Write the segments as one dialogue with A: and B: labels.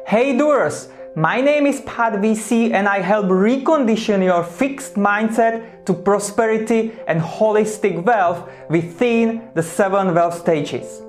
A: Hey Doers! My name is Pat VC and I help recondition your fixed mindset to prosperity and holistic wealth within the 7 wealth stages.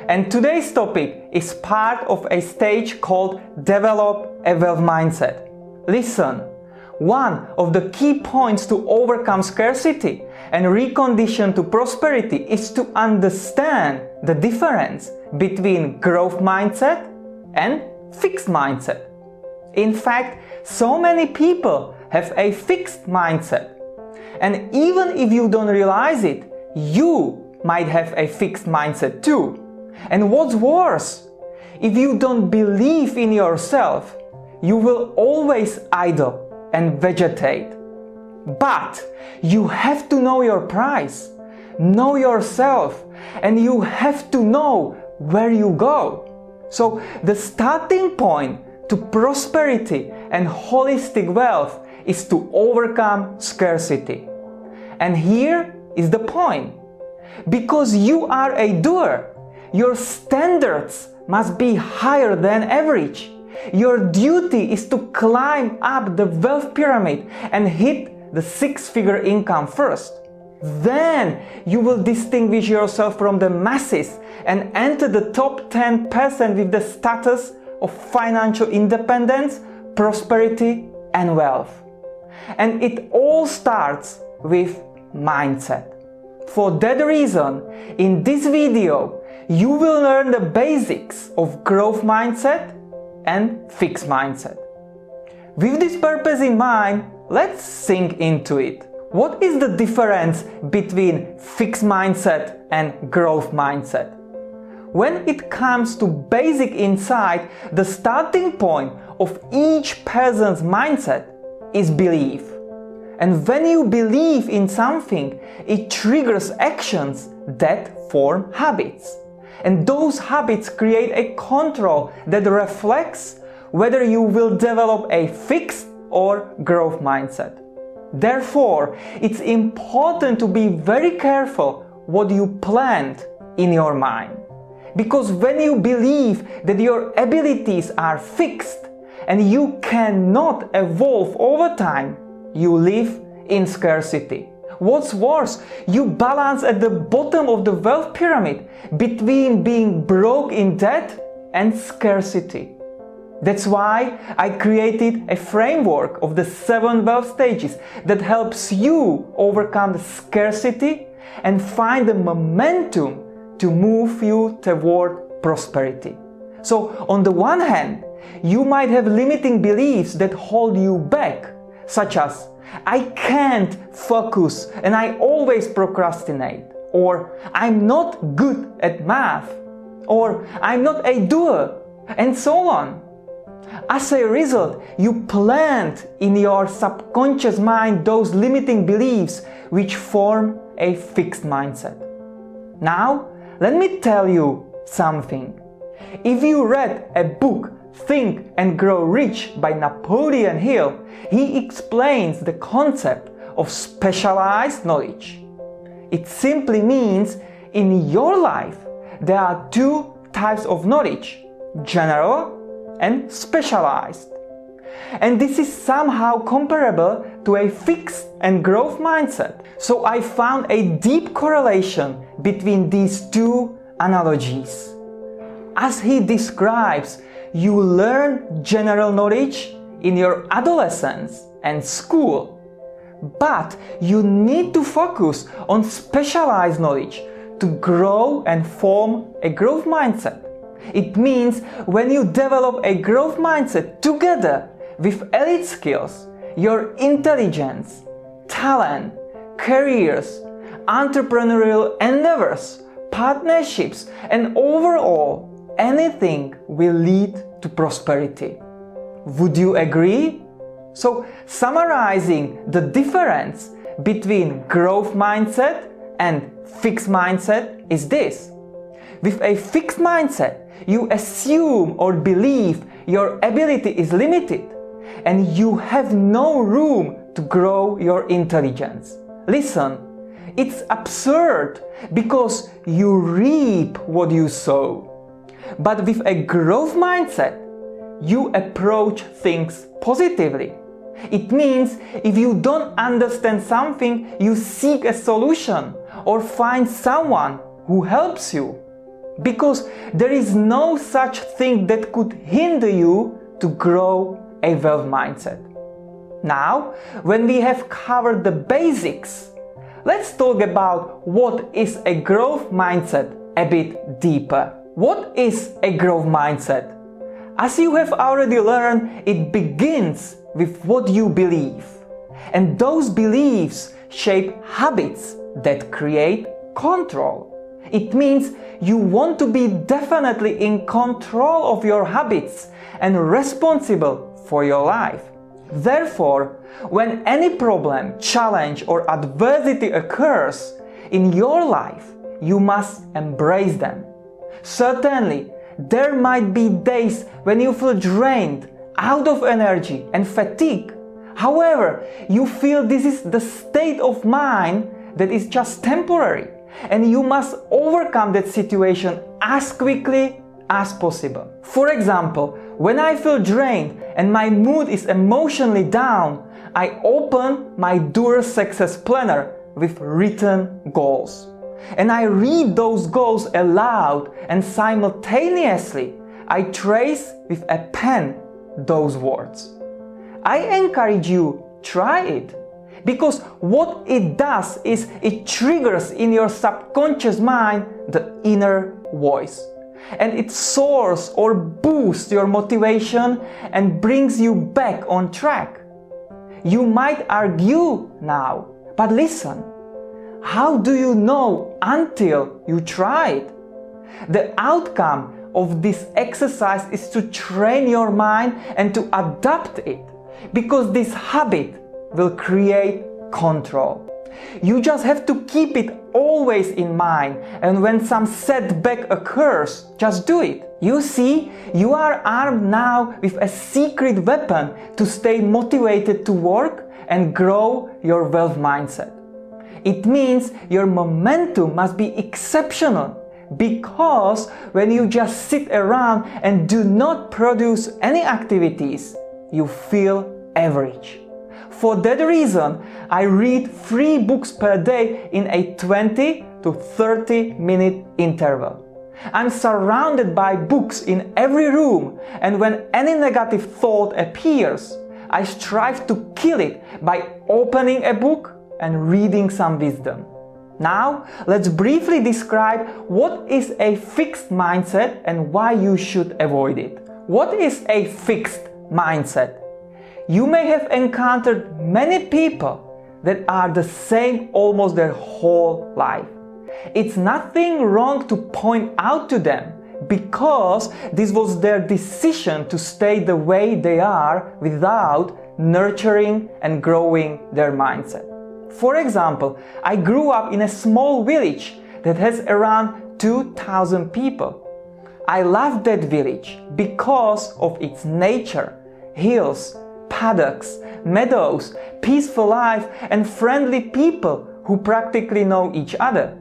A: And today's topic is part of a stage called Develop a Wealth Mindset. Listen, one of the key points to overcome scarcity and recondition to prosperity is to understand the difference between growth mindset and fixed mindset. In fact, so many people have a fixed mindset. And even if you don't realize it, you might have a fixed mindset too. And what's worse, if you don't believe in yourself, you will always idle and vegetate. But you have to know your price, know yourself, and you have to know where you go. So the starting point to prosperity and holistic wealth is to overcome scarcity. And here is the point. Because you are a doer, your standards must be higher than average. Your duty is to climb up the wealth pyramid and hit the 6-figure income first. Then you will distinguish yourself from the masses and enter the top 10% with the status of financial independence, prosperity, and wealth. And it all starts with mindset. For that reason, in this video, you will learn the basics of growth mindset and fixed mindset. With this purpose in mind, let's sink into it. What is the difference between fixed mindset and growth mindset? When it comes to basic insight, the starting point of each person's mindset is belief. And when you believe in something, it triggers actions that form habits. And those habits create a control that reflects whether you will develop a fixed or growth mindset. Therefore, it's important to be very careful what you plant in your mind. Because when you believe that your abilities are fixed and you cannot evolve over time, you live in scarcity. What's worse, you balance at the bottom of the wealth pyramid between being broke in debt and scarcity. That's why I created a framework of the 7 wealth stages that helps you overcome the scarcity and find the momentum to move you toward prosperity. So, on the one hand, you might have limiting beliefs that hold you back, such as, I can't focus and I always procrastinate, or I'm not good at math, or I'm not a doer, and so on. As a result, you plant in your subconscious mind those limiting beliefs which form a fixed mindset. Now, let me tell you something. If you read a book, Think and Grow Rich by Napoleon Hill, he explains the concept of specialized knowledge. It simply means in your life there are 2 types of knowledge, general and specialized. And this is somehow comparable to a fixed and growth mindset. So I found a deep correlation between these 2 analogies. As he describes, you learn general knowledge in your adolescence and school, but you need to focus on specialized knowledge to grow and form a growth mindset. It means when you develop a growth mindset together with elite skills, your intelligence, talent, careers, entrepreneurial endeavors, partnerships, and overall, anything will lead to prosperity. Would you agree? So, summarizing the difference between growth mindset and fixed mindset is this. With a fixed mindset, you assume or believe your ability is limited and you have no room to grow your intelligence. Listen, it's absurd because you reap what you sow. But with a growth mindset, you approach things positively. It means if you don't understand something, you seek a solution or find someone who helps you. Because there is no such thing that could hinder you to grow a wealth mindset. Now, when we have covered the basics, let's talk about what is a growth mindset a bit deeper. What is a growth mindset? As you have already learned, it begins with what you believe. And those beliefs shape habits that create control. It means you want to be definitely in control of your habits and responsible for your life. Therefore, when any problem, challenge, or adversity occurs in your life, you must embrace them. Certainly, there might be days when you feel drained, out of energy, and fatigue. However, you feel this is the state of mind that is just temporary, and you must overcome that situation as quickly as possible. For example, when I feel drained and my mood is emotionally down, I open my Doers Success Planner with written goals. And I read those goals aloud, and simultaneously I trace with a pen those words. I encourage you, try it. Because what it does is it triggers in your subconscious mind the inner voice. And it soars or boosts your motivation and brings you back on track. You might argue now, but listen, how do you know until you try it? The outcome of this exercise is to train your mind and to adapt it, because this habit will create control. You just have to keep it always in mind, and when some setback occurs, just do it. You see, you are armed now with a secret weapon to stay motivated to work and grow your wealth mindset. It means your momentum must be exceptional, because when you just sit around and do not produce any activities, you feel average. For that reason, I read 3 books per day in a 20 to 30 minute interval. I'm surrounded by books in every room, and when any negative thought appears, I strive to kill it by opening a book and reading some wisdom. Now, let's briefly describe what is a fixed mindset and why you should avoid it. What is a fixed mindset? You may have encountered many people that are the same almost their whole life. It's nothing wrong to point out to them, because this was their decision to stay the way they are without nurturing and growing their mindset. For example, I grew up in a small village that has around 2,000 people. I loved that village because of its nature, hills, paddocks, meadows, peaceful life, and friendly people who practically know each other.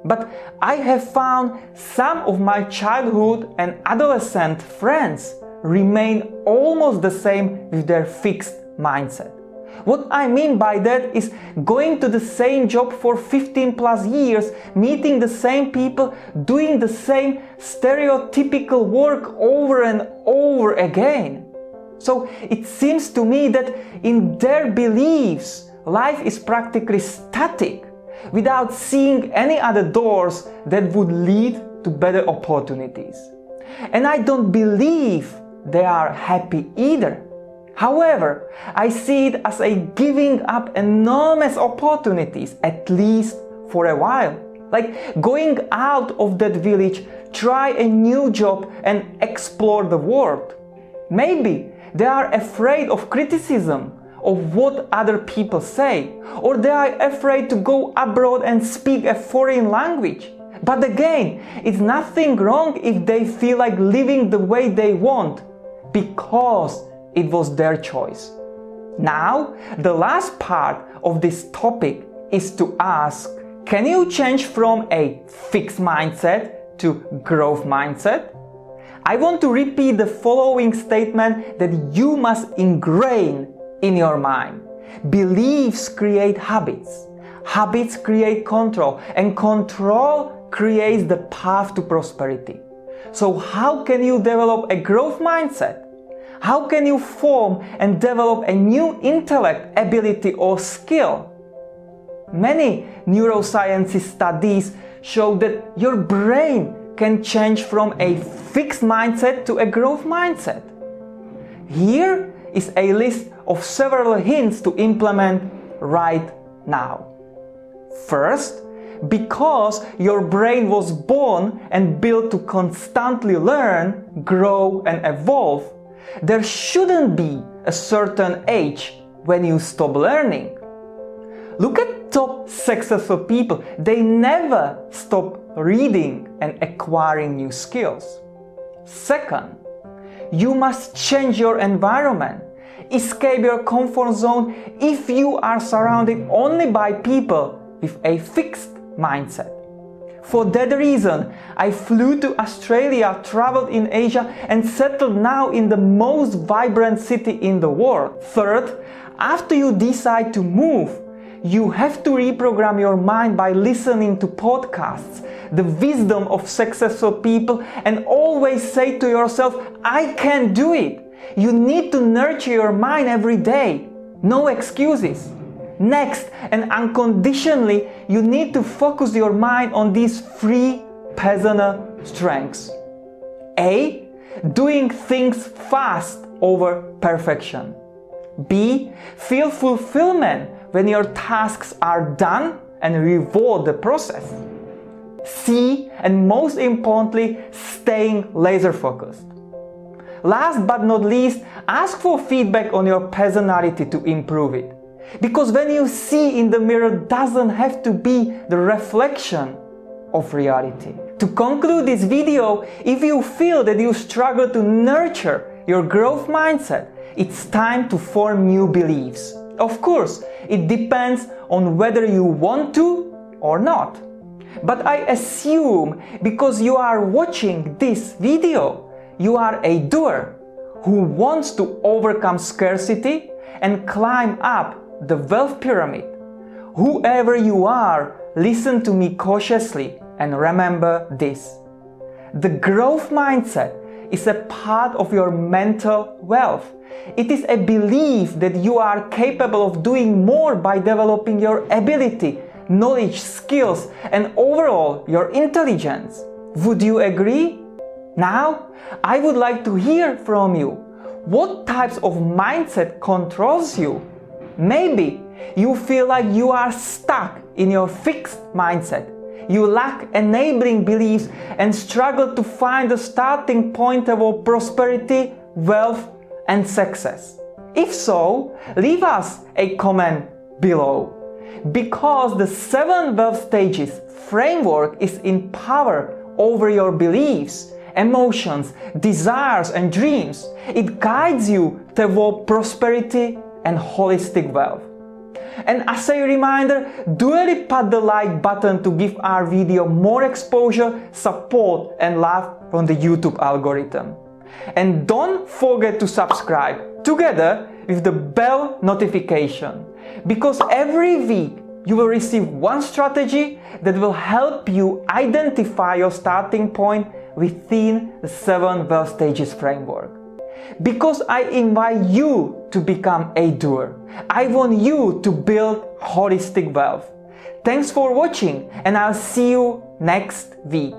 A: But I have found some of my childhood and adolescent friends remain almost the same with their fixed mindset. What I mean by that is going to the same job for 15 plus years, meeting the same people, doing the same stereotypical work over and over again. So it seems to me that in their beliefs, life is practically static, without seeing any other doors that would lead to better opportunities. And I don't believe they are happy either. However, I see it as a giving up enormous opportunities, at least for a while. Like going out of that village, try a new job and explore the world. Maybe they are afraid of criticism, of what other people say, or they are afraid to go abroad and speak a foreign language. But again, it's nothing wrong if they feel like living the way they want, because it was their choice. Now, the last part of this topic is to ask, can you change from a fixed mindset to growth mindset? I want to repeat the following statement that you must ingrain in your mind. Beliefs create habits. Habits create control, and control creates the path to prosperity. So how can you develop a growth mindset? How can you form and develop a new intellect, ability or skill? Many neuroscience studies show that your brain can change from a fixed mindset to a growth mindset. Here is a list of several hints to implement right now. First, because your brain was born and built to constantly learn, grow and evolve, there shouldn't be a certain age when you stop learning. Look at top successful people. They never stop reading and acquiring new skills. Second, you must change your environment. Escape your comfort zone if you are surrounded only by people with a fixed mindset. For that reason, I flew to Australia, traveled in Asia and settled now in the most vibrant city in the world. Third, after you decide to move, you have to reprogram your mind by listening to podcasts, the wisdom of successful people, and always say to yourself, I can do it. You need to nurture your mind every day. No excuses. Next, and unconditionally, you need to focus your mind on these three personal strengths. A. Doing things fast over perfection. B. Feel fulfillment when your tasks are done and reward the process. C. And most importantly, staying laser focused. Last but not least, ask for feedback on your personality to improve it. Because when you see in the mirror doesn't have to be the reflection of reality. To conclude this video, if you feel that you struggle to nurture your growth mindset, it's time to form new beliefs. Of course, it depends on whether you want to or not. But I assume because you are watching this video, you are a doer who wants to overcome scarcity and climb up the wealth pyramid. Whoever you are, listen to me cautiously and remember this. The growth mindset is a part of your mental wealth. It is a belief that you are capable of doing more by developing your ability, knowledge, skills, and overall your intelligence. Would you agree? Now, I would like to hear from you. What types of mindset controls you? Maybe you feel like you are stuck in your fixed mindset. You lack enabling beliefs and struggle to find the starting point of prosperity, wealth, and success. If so, leave us a comment below. Because the 7 wealth stages framework is in power over your beliefs, emotions, desires, and dreams. It guides you toward prosperity and holistic wealth. And as a reminder, do hit the like button to give our video more exposure, support, and love from the YouTube algorithm. And don't forget to subscribe together with the bell notification, because every week you will receive one strategy that will help you identify your starting point within the 7 wealth stages framework. Because I invite you to become a doer. I want you to build holistic wealth. Thanks for watching, and I'll see you next week.